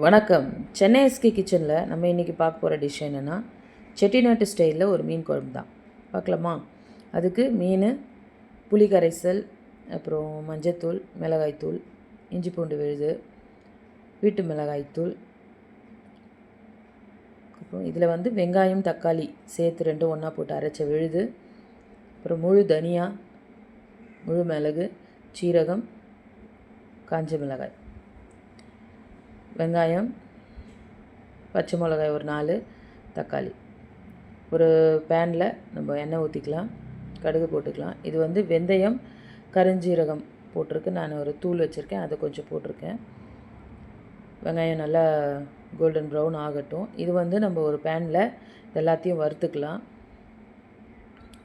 வணக்கம். சென்னை எஸ்கே கிச்சனில் நம்ம இன்றைக்கி பார்க்க போகிற டிஷ் என்னென்னா செட்டிநாட்டு ஸ்டைலில் ஒரு மீன் குழம்பு தான். பார்க்கலாமா? அதுக்கு மீன், புளி கரைசல், அப்புறம் மஞ்சத்தூள், மிளகாய்த்தூள், இஞ்சி பூண்டு விழுது, வீட்டு மிளகாய்த்தூள், அப்புறம் இதில் வெங்காயம் தக்காளி சேர்த்து ரெண்டும் ஒன்றா போட்டு அரைச்ச விழுது, அப்புறம் முழு தனியா, முழு மிளகு, சீரகம், காஞ்ச மிளகாய், வெங்காயம், பச்சை மிளகாய் ஒரு 4, தக்காளி. ஒரு பேனில் நம்ம எண்ணெய் ஊற்றிக்கலாம், கடுகு போட்டுக்கலாம். இது வெந்தயம், கருஞ்சீரகம் போட்டிருக்கு. நான் ஒரு தூள் வச்சுருக்கேன், அதை கொஞ்சம் போட்டிருக்கேன். வெங்காயம் நல்லா கோல்டன் ப்ரௌன் ஆகட்டும். இது நம்ம ஒரு பேனில் எல்லாத்தையும் வறுத்துக்கலாம்.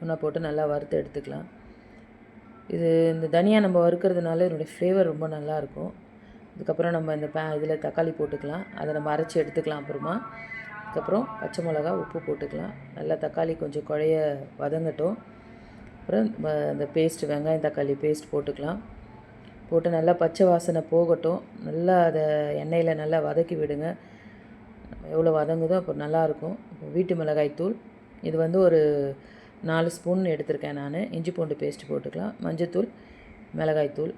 ஒன்றா போட்டு நல்லா வறுத்து எடுத்துக்கலாம். இந்த தனியாக நம்ம வறுக்கிறதுனால இதனுடைய ஃப்ளேவர் ரொம்ப நல்லாயிருக்கும். அதுக்கப்புறம் நம்ம இந்த இதில் தக்காளி போட்டுக்கலாம், அதை நம்ம அரைச்சி எடுத்துக்கலாம். அதுக்கப்புறம் பச்சை மிளகா, உப்பு போட்டுக்கலாம். நல்லா தக்காளி கொஞ்சம் குழைய வதங்கட்டும். அப்புறம் அந்த பேஸ்ட், வெங்காயம் தக்காளி பேஸ்ட் போட்டுக்கலாம். போட்டு நல்லா பச்சை வாசனை போகட்டும். நல்லா அதை எண்ணெயில் நல்லா வதக்கி விடுங்க. எவ்வளோ வதங்குதோ அப்போ நல்லாயிருக்கும். வீட்டு மிளகாய்த்தூள், இது ஒரு 4 ஸ்பூன் எடுத்திருக்கேன் நான். இஞ்சி பூண்டு பேஸ்ட் போட்டுக்கலாம். மஞ்சத்தூள், மிளகாய்த்தூள்,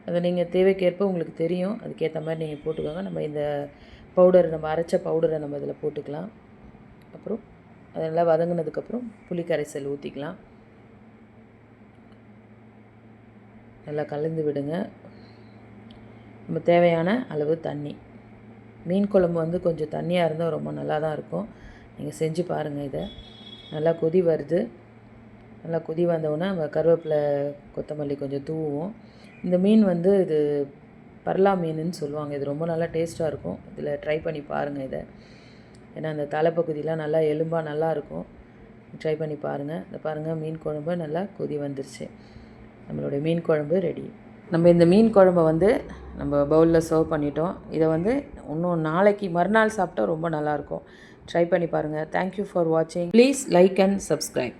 அதை நீங்கள் தேவைக்கேற்ப உங்களுக்கு தெரியும், அதுக்கேற்ற மாதிரி நீங்கள் போட்டுக்கோங்க. நம்ம இந்த பவுடர், நம்ம அரைச்ச பவுடரை நம்ம இதில் போட்டுக்கலாம். அப்புறம் அதெல்லாம் வதங்கினதுக்கப்புறம் புளி கரைசல் ஊற்றிக்கலாம். நல்லா கலந்து விடுங்க. நம்ம தேவையான அளவு தண்ணி. மீன் குழம்பு கொஞ்சம் தண்ணியாக இருந்தால் ரொம்ப நல்லா தான் இருக்கும். நீங்கள் செஞ்சு பாருங்கள். இதை நல்லா கொதி வருது. நல்லா கொதி வந்தவுடனே நம்ம கருவேப்பிலை, கொத்தமல்லி கொஞ்சம் தூவுவோம். இந்த மீன் இது பர்லா மீனுன்னு சொல்லுவாங்க. இது ரொம்ப நல்லா டேஸ்ட்டாக இருக்கும். இதில் ட்ரை பண்ணி பாருங்கள் இதை. ஏன்னா அந்த தலைப்பகுதியெலாம் நல்லா எலும்பாக நல்லாயிருக்கும். ட்ரை பண்ணி பாருங்கள். இந்த பாருங்கள், மீன் குழம்பு நல்லா கொதி வந்துருச்சு. நம்மளுடைய மீன் குழம்பு ரெடி. நம்ம இந்த மீன் குழம்பை நம்ம பவுலில் சர்வ் பண்ணிட்டோம். இதை இன்னும் நாளைக்கு மறுநாள் சாப்பிட்டா ரொம்ப நல்லாயிருக்கும். ட்ரை பண்ணி பாருங்கள். தேங்க்யூ ஃபார் வாட்சிங். Please like and subscribe.